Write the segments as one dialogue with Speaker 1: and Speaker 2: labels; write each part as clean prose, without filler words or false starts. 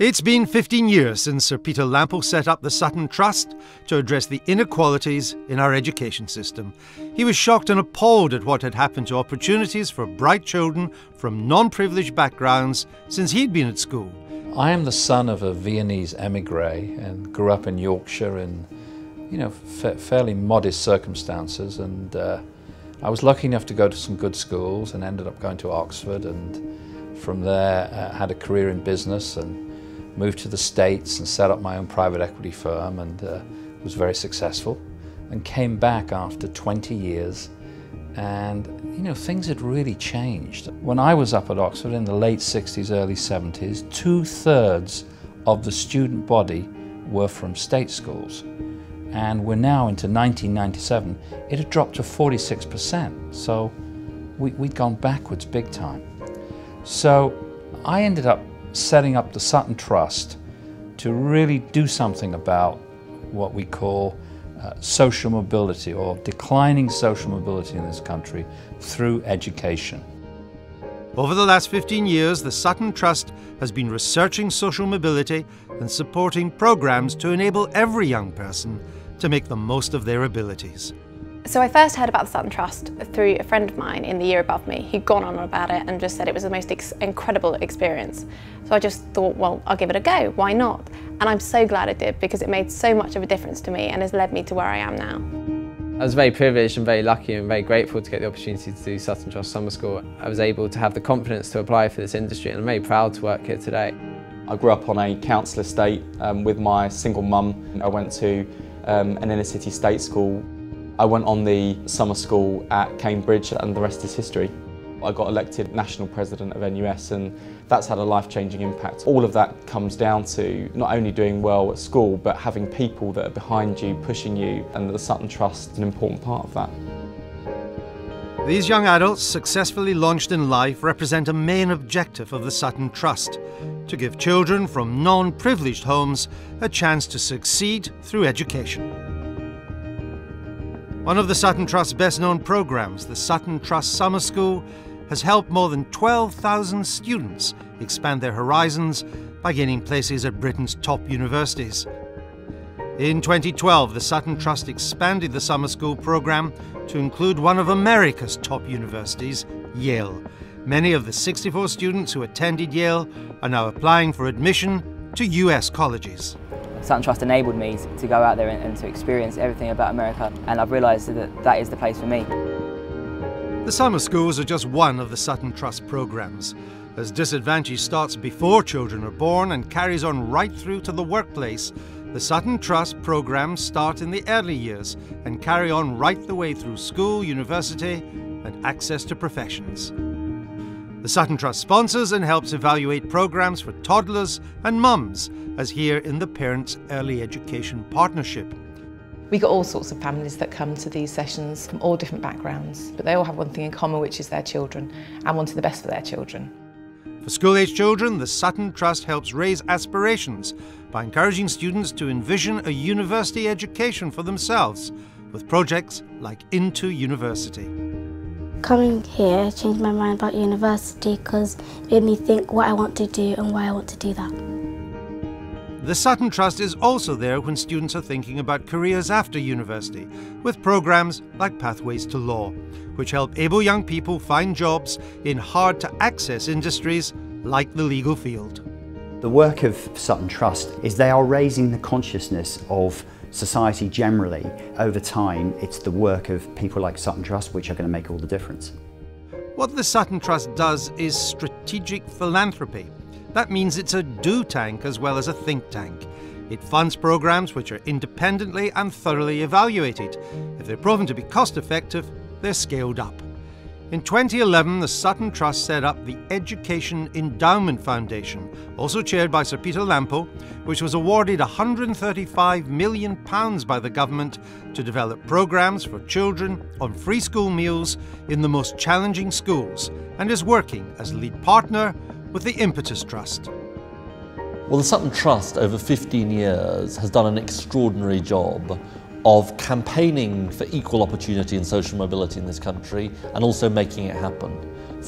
Speaker 1: It's been 15 years since Sir Peter Lample set up the Sutton Trust to address the inequalities in our education system. He was shocked and appalled at what had happened to opportunities for bright children from non-privileged backgrounds since he'd been at school.
Speaker 2: I am the son of a Viennese emigre and grew up in Yorkshire in, fairly modest circumstances, and I was lucky enough to go to some good schools and ended up going to Oxford, and from there had a career in business and moved to the States and set up my own private equity firm, and was very successful, and came back after 20 years, and things had really changed. When I was up at Oxford in the late 60s, early 70s, 2/3 of the student body were from state schools, and we're now into 1997, it had dropped to 46%, so we'd gone backwards big time. So I ended up setting up the Sutton Trust to really do something about what we call social mobility, or declining social mobility in this country, through education.
Speaker 1: Over the last 15 years, the Sutton Trust has been researching social mobility and supporting programs to enable every young person to make the most of their abilities.
Speaker 3: So I first heard about the Sutton Trust through a friend of mine in the year above me who'd gone on about it and just said it was the most incredible experience. So I just thought, well, I'll give it a go, why not? And I'm so glad I did, because it made so much of a difference to me and has led me to where I am now.
Speaker 4: I was very privileged and very lucky and very grateful to get the opportunity to do Sutton Trust Summer School. I was able to have the confidence to apply for this industry, and I'm very proud to work here today.
Speaker 5: I grew up on a council estate with my single mum. I went to an inner city state school. I went on the summer school at Cambridge, and the rest is history. I got elected national president of NUS, and that's had a life-changing impact. All of that comes down to not only doing well at school, but having people that are behind you, pushing you, and the Sutton Trust is an important part of that.
Speaker 1: These young adults, successfully launched in life, represent a main objective of the Sutton Trust: to give children from non-privileged homes a chance to succeed through education. One of the Sutton Trust's best-known programs, the Sutton Trust Summer School, has helped more than 12,000 students expand their horizons by gaining places at Britain's top universities. In 2012, the Sutton Trust expanded the summer school program to include one of America's top universities, Yale. Many of the 64 students who attended Yale are now applying for admission to US colleges.
Speaker 6: Sutton Trust enabled me to go out there and to experience everything about America, and I've realised that that is the place for me.
Speaker 1: The summer schools are just one of the Sutton Trust programs. As Disadvantage starts before children are born and carries on right through to the workplace, the Sutton Trust programs start in the early years and carry on right the way through school, university, and access to professions. The Sutton Trust sponsors and helps evaluate programs for toddlers and mums, as here in the Parents Early Education Partnership.
Speaker 7: We got all sorts of families that come to these sessions from all different backgrounds, but they all have one thing in common, which is their children and wanting the best for their children.
Speaker 1: For school-age children, the Sutton Trust helps raise aspirations by encouraging students to envision a university education for themselves with projects like Into University.
Speaker 8: Coming here changed my mind about university because it made me think what I want to do and why I want to do that.
Speaker 1: The Sutton Trust is also there when students are thinking about careers after university, with programs like Pathways to Law, which help able young people find jobs in hard-to-access industries like the legal field.
Speaker 9: The work of Sutton Trust is they are raising the consciousness of society generally. Over time, it's the work of people like Sutton Trust which are going to make all the difference.
Speaker 1: What the Sutton Trust does is strategic philanthropy. That means it's a do tank as well as a think tank. It funds programs which are independently and thoroughly evaluated. If they're proven to be cost-effective, they're scaled up. In 2011, the Sutton Trust set up the Education Endowment Foundation, also chaired by Sir Peter Lample, which was awarded £135 million by the government to develop programs for children on free school meals in the most challenging schools, and is working as lead partner with the Impetus Trust.
Speaker 10: Well, the Sutton Trust over 15 years has done an extraordinary job of campaigning for equal opportunity and social mobility in this country, and also making it happen.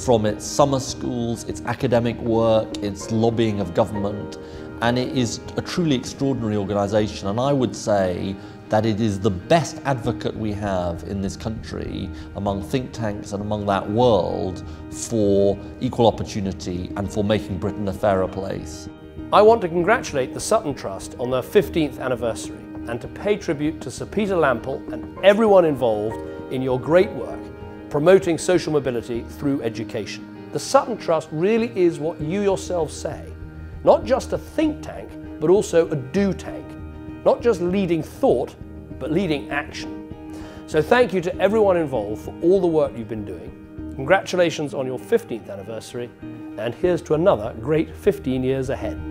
Speaker 10: from its summer schools, its academic work, its lobbying of government, and it is a truly extraordinary organisation, and I would say that it is the best advocate we have in this country among think tanks and among that world for equal opportunity and for making Britain a fairer place.
Speaker 11: I want to congratulate the Sutton Trust on their 15th anniversary and to pay tribute to Sir Peter Lample and everyone involved in your great work promoting social mobility through education. The Sutton Trust really is what you yourselves say, not just a think tank, but also a do tank. Not just leading thought, but leading action. So thank you to everyone involved for all the work you've been doing. Congratulations on your 15th anniversary, and here's to another great 15 years ahead.